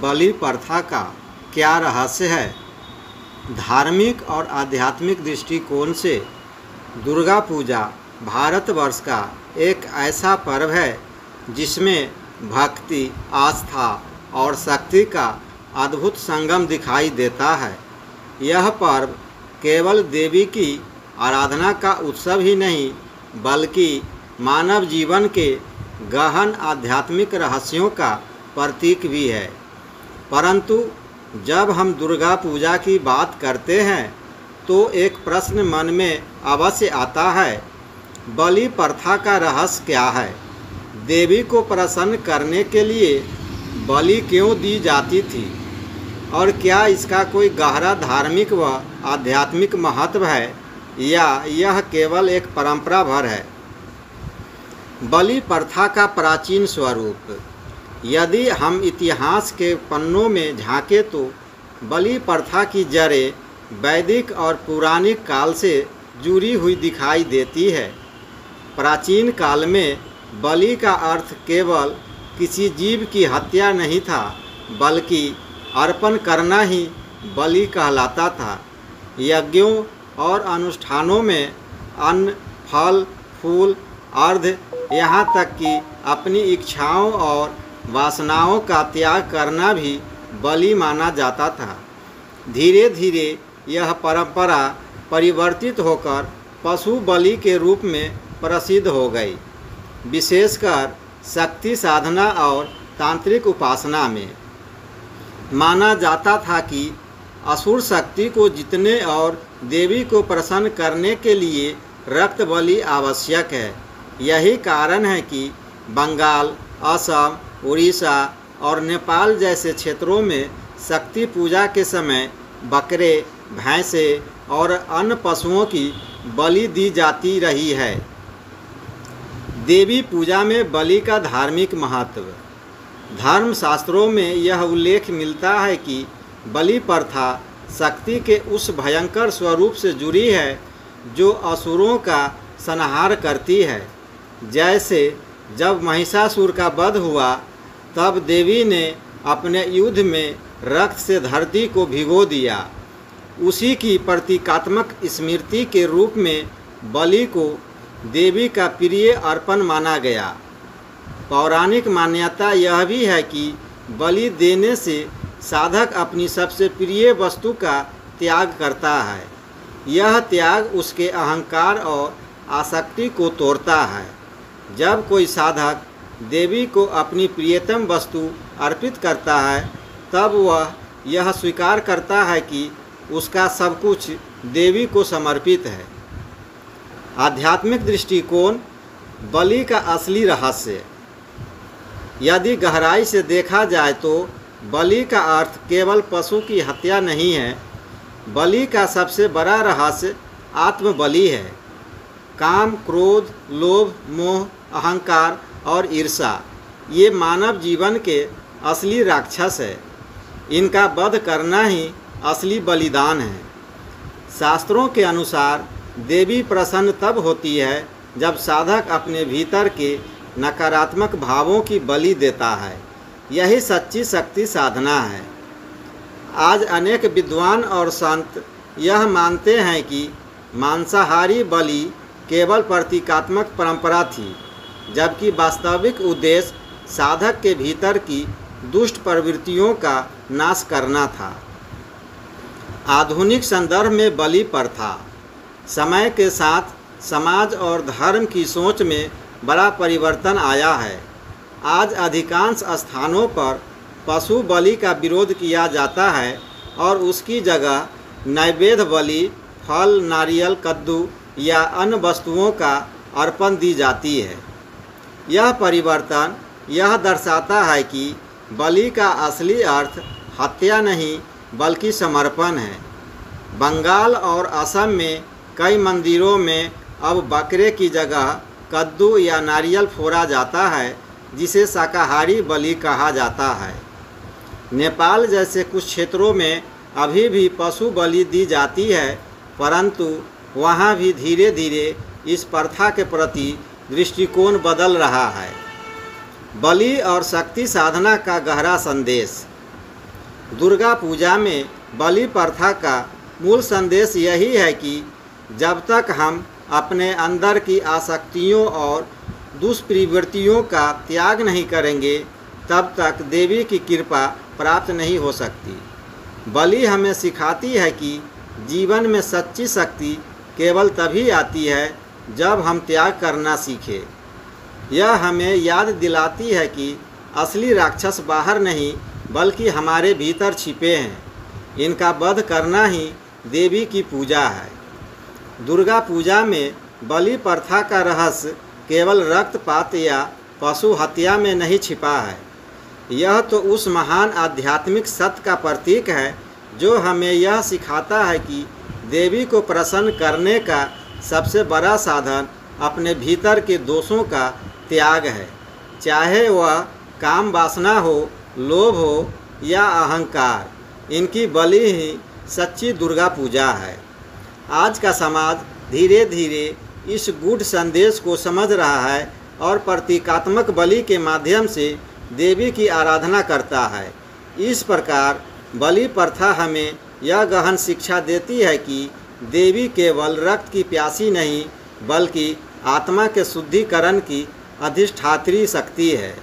बलि प्रथा का क्या रहस्य है? धार्मिक और आध्यात्मिक दृष्टिकोण से दुर्गा पूजा भारतवर्ष का एक ऐसा पर्व है जिसमें भक्ति, आस्था और शक्ति का अद्भुत संगम दिखाई देता है। यह पर्व केवल देवी की आराधना का उत्सव ही नहीं, बल्कि मानव जीवन के गहन आध्यात्मिक रहस्यों का प्रतीक भी है। परंतु जब हम दुर्गा पूजा की बात करते हैं तो एक प्रश्न मन में अवश्य आता है, बलि प्रथा का रहस्य क्या है? देवी को प्रसन्न करने के लिए बलि क्यों दी जाती थी और क्या इसका कोई गहरा धार्मिक व आध्यात्मिक महत्व है या यह केवल एक परंपरा भर है? बलि प्रथा का प्राचीन स्वरूप। यदि हम इतिहास के पन्नों में झांकें तो बलि प्रथा की जड़ें वैदिक और पौराणिक काल से जुड़ी हुई दिखाई देती है। प्राचीन काल में बलि का अर्थ केवल किसी जीव की हत्या नहीं था, बल्कि अर्पण करना ही बलि कहलाता था। यज्ञों और अनुष्ठानों में अन्न, फल, फूल, अर्घ्य, यहाँ तक कि अपनी इच्छाओं और वासनाओं का त्याग करना भी बलि माना जाता था। धीरे धीरे यह परंपरा परिवर्तित होकर पशु बलि के रूप में प्रसिद्ध हो गई, विशेषकर शक्ति साधना और तांत्रिक उपासना में। माना जाता था कि असुर शक्ति को जीतने और देवी को प्रसन्न करने के लिए रक्त बलि आवश्यक है। यही कारण है कि बंगाल, असम, उड़ीसा और नेपाल जैसे क्षेत्रों में शक्ति पूजा के समय बकरे, भैंसे और अन्य पशुओं की बलि दी जाती रही है। देवी पूजा में बलि का धार्मिक महत्व। धर्मशास्त्रों में यह उल्लेख मिलता है कि बलि प्रथा शक्ति के उस भयंकर स्वरूप से जुड़ी है जो असुरों का संहार करती है। जैसे जब महिषासुर का वध हुआ तब देवी ने अपने युद्ध में रक्त से धरती को भिगो दिया। उसी की प्रतीकात्मक स्मृति के रूप में बलि को देवी का प्रिय अर्पण माना गया। पौराणिक मान्यता यह भी है कि बलि देने से साधक अपनी सबसे प्रिय वस्तु का त्याग करता है। यह त्याग उसके अहंकार और आसक्ति को तोड़ता है। जब कोई साधक देवी को अपनी प्रियतम वस्तु अर्पित करता है तब वह यह स्वीकार करता है कि उसका सब कुछ देवी को समर्पित है। आध्यात्मिक दृष्टिकोण। बलि का असली रहस्य। यदि गहराई से देखा जाए तो बलि का अर्थ केवल पशु की हत्या नहीं है। बलि का सबसे बड़ा रहस्य आत्मबलि है। काम, क्रोध, लोभ, मोह, अहंकार और ईर्ष्या ये मानव जीवन के असली राक्षस है। इनका वध करना ही असली बलिदान है। शास्त्रों के अनुसार देवी प्रसन्न तब होती है जब साधक अपने भीतर के नकारात्मक भावों की बलि देता है। यही सच्ची शक्ति साधना है। आज अनेक विद्वान और संत यह मानते हैं कि मांसाहारी बलि केवल प्रतीकात्मक परंपरा थी, जबकि वास्तविक उद्देश्य साधक के भीतर की दुष्ट प्रवृत्तियों का नाश करना था। आधुनिक संदर्भ में बलि प्रथा। समय के साथ समाज और धर्म की सोच में बड़ा परिवर्तन आया है। आज अधिकांश स्थानों पर पशु बलि का विरोध किया जाता है और उसकी जगह नैवेद्य बलि, फल, नारियल, कद्दू या अन्य वस्तुओं का अर्पण दी जाती है। यह परिवर्तन यह दर्शाता है कि बलि का असली अर्थ हत्या नहीं बल्कि समर्पण है। बंगाल और असम में कई मंदिरों में अब बकरे की जगह कद्दू या नारियल फोड़ा जाता है, जिसे शाकाहारी बलि कहा जाता है। नेपाल जैसे कुछ क्षेत्रों में अभी भी पशु बलि दी जाती है, परंतु वहाँ भी धीरे धीरे इस प्रथा के प्रति दृष्टिकोण बदल रहा है। बलि और शक्ति साधना का गहरा संदेश। दुर्गा पूजा में बलि प्रथा का मूल संदेश यही है कि जब तक हम अपने अंदर की आसक्तियों और दुष्प्रवृत्तियों का त्याग नहीं करेंगे तब तक देवी की कृपा प्राप्त नहीं हो सकती। बलि हमें सिखाती है कि जीवन में सच्ची शक्ति केवल तभी आती है जब हम त्याग करना सीखें। यह हमें याद दिलाती है कि असली राक्षस बाहर नहीं बल्कि हमारे भीतर छिपे हैं। इनका वध करना ही देवी की पूजा है। दुर्गा पूजा में बलि प्रथा का रहस्य केवल रक्तपात या पशु हत्या में नहीं छिपा है। यह तो उस महान आध्यात्मिक सत्य का प्रतीक है जो हमें यह सिखाता है कि देवी को प्रसन्न करने का सबसे बड़ा साधन अपने भीतर के दोषों का त्याग है, चाहे वह काम वासना हो, लोभ हो या अहंकार। इनकी बलि ही सच्ची दुर्गा पूजा है। आज का समाज धीरे धीरे इस गूढ़ संदेश को समझ रहा है और प्रतीकात्मक बलि के माध्यम से देवी की आराधना करता है। इस प्रकार बलि प्रथा हमें यह गहन शिक्षा देती है कि देवी केवल रक्त की प्यासी नहीं बल्कि आत्मा के शुद्धिकरण की अधिष्ठात्री शक्ति है।